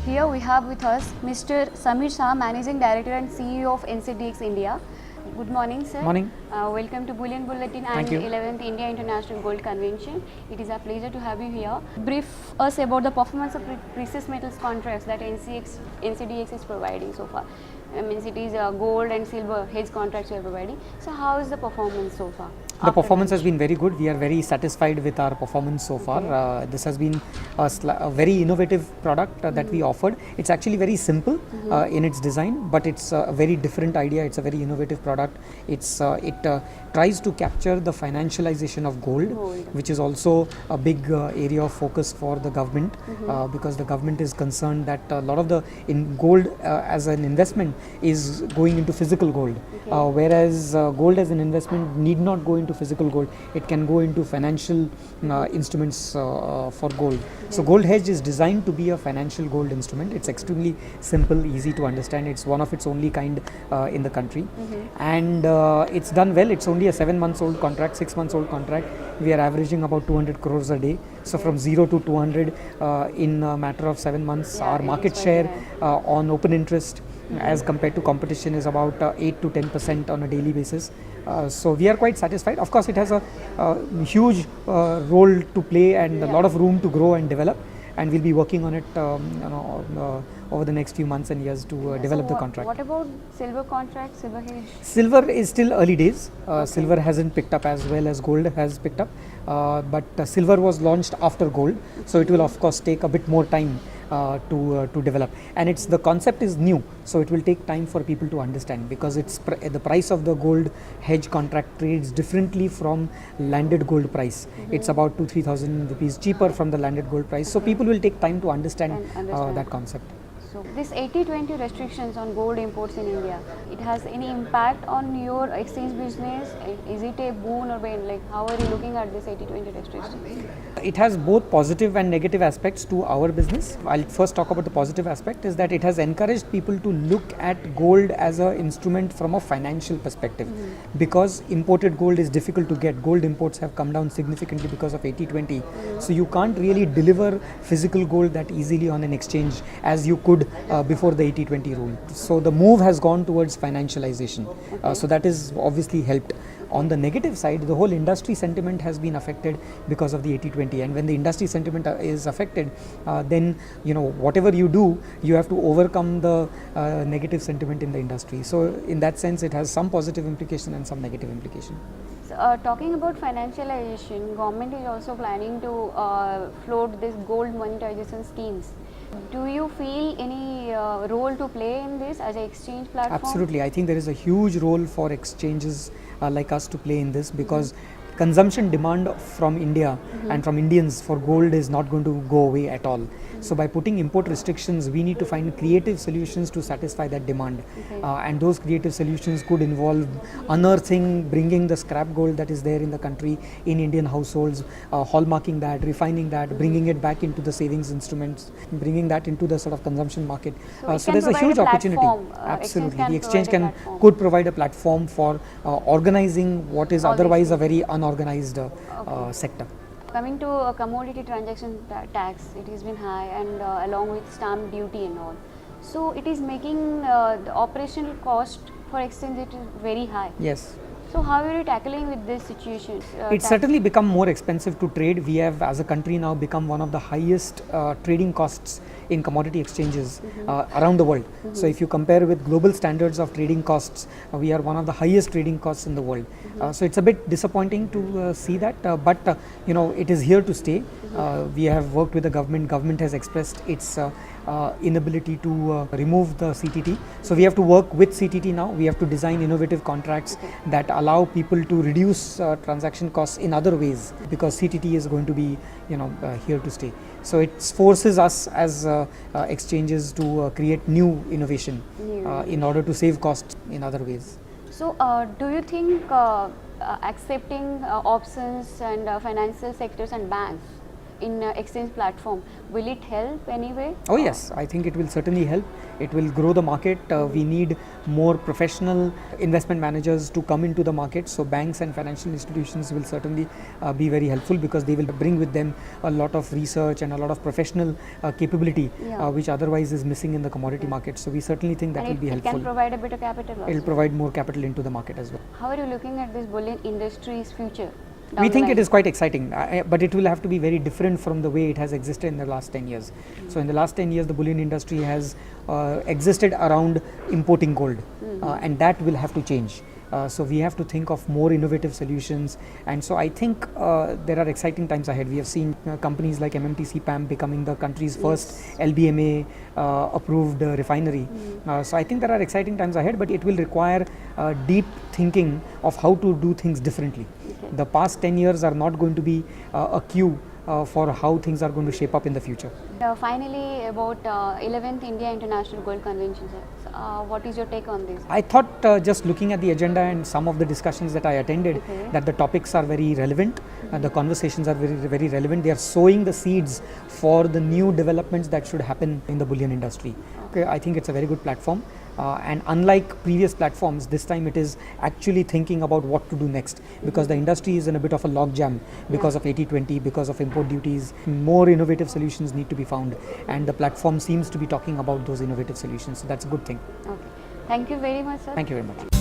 Here we have with us Mr. Samir Shah, Managing Director and CEO of NCDX India. Good morning, sir. Morning. Welcome to Bullion Bulletin Thank and you. 11th India International Gold Convention. It is a pleasure to have you here. Brief us about the performance of precious metals contracts that NCDX is providing so far. I mean, it is gold and silver hedge contracts you are providing. So, how is the performance so far? The performance has been very good. We are very satisfied with our performance so far. This has been a very innovative product that we offered. It's actually very simple in its design, but it's a very different idea. It's a very innovative product. It tries to capture the financialization of gold, which is also a big area of focus for the government, because the government is concerned that a lot of the gold as an investment is going into physical gold, whereas gold as an investment need not go into physical gold. It can go into financial instruments for gold. So gold hedge is designed to be a financial gold instrument. It's extremely simple, easy to understand. It's one of its only kind in the country, and it's done well. It's only a 7 months old contract, 6 months old contract. We are averaging about 200 crores a day. So from 0 to 200 in a matter of 7 months. Our market share on open interest as compared to competition is about 8 to 10% on a daily basis. So we are quite satisfied. Of course, it has a huge role to play and a lot of room to grow and develop, and we'll be working on it over the next few months and years to develop the contract. What about silver contract, silver hedge? Silver is still early days. Silver hasn't picked up as well as gold has picked up, but silver was launched after gold, so it will of course take a bit more time to develop, and the concept is new, so it will take time for people to understand, because the price of the gold hedge contract trades differently from landed gold price. It's about 2,000-3,000 rupees cheaper from the landed gold price, so people will take time to understand that concept. So this 80-20 restrictions on gold imports in India, it has any impact on your exchange business? Is it a boon or bane? Like, how are you looking at this 80-20 restrictions? It has both positive and negative aspects to our business. I'll first talk about the positive aspect, is that it has encouraged people to look at gold as an instrument from a financial perspective, because imported gold is difficult to get. Gold imports have come down significantly because of 80-20. So you can't really deliver physical gold that easily on an exchange as you could before the 80-20 rule. So the move has gone towards financialization. So that is obviously helped. On the negative side, the whole industry sentiment has been affected because of the 80-20, and when the industry sentiment is affected, then whatever you do, you have to overcome the negative sentiment in the industry. So in that sense, it has some positive implication and some negative implication. So, talking about financialization, government is also planning to float this gold monetization schemes. Do you feel any role to play in this as an exchange platform? Absolutely. I think there is a huge role for exchanges like us to play in this, because consumption demand from India and from Indians for gold is not going to go away at all. So by putting import restrictions, we need to find creative solutions to satisfy that demand, and those creative solutions could involve unearthing, bringing the scrap gold that is there in the country in Indian households, hallmarking that, refining that, bringing it back into the savings instruments, bringing that into the sort of consumption market. So there's a huge opportunity. Absolutely, the exchange could provide a platform for organizing what is otherwise a very unorganized sector. Coming to commodity transaction tax, it has been high, and along with stamp duty and all. So it is making the operational cost for exchange it is very high. Yes. So how are you tackling with this situation? It's certainly become more expensive to trade. We have, as a country, now become one of the highest trading costs in commodity exchanges around the world. So if you compare with global standards of trading costs, we are one of the highest trading costs in the world. So it's a bit disappointing to see that, but it is here to stay. We have worked with the government. Government has expressed its inability to remove the CTT. So we have to work with CTT now. We have to design innovative contracts that allow people to reduce transaction costs in other ways, because CTT is going to be here to stay. So it forces us as exchanges to create new innovation in order to save costs in other ways. So do you think accepting options and financial sectors and banks in exchange platform, will it help anyway? Oh yes, I think it will certainly help. It will grow the market. We need more professional investment managers to come into the market. So banks and financial institutions will certainly be very helpful because they will bring with them a lot of research and a lot of professional capability, Yeah. which otherwise is missing in the commodity market. So we certainly think that And will be it helpful. can provide a bit of capital also. It will provide more capital into the market as well. How are you looking at this bullion industry's future? We think it is quite exciting, but it will have to be very different from the way it has existed in the last 10 years. So in the last 10 years, the bullion industry has existed around importing gold, and that will have to change. So we have to think of more innovative solutions, and so I think there are exciting times ahead. We have seen companies like MMTC PAM becoming the country's first LBMA approved refinery. So I think there are exciting times ahead, but it will require deep thinking of how to do things differently. Okay. The past 10 years are not going to be a cue for how things are going to shape up in the future. Finally, about 11th India International Gold Convention, sir. What is your take on this? I thought just looking at the agenda and some of the discussions that I attended, Okay. that the topics are very relevant, the conversations are very, very relevant. They are sowing the seeds for the new developments that should happen in the bullion industry. Okay, I think it's a very good platform. And unlike previous platforms, this time it is actually thinking about what to do next, because the industry is in a bit of a logjam because of 80-20, because of import duties. More innovative solutions need to be found, and the platform seems to be talking about those innovative solutions. So that's a good thing. Okay. Thank you very much, sir. Thank you very much.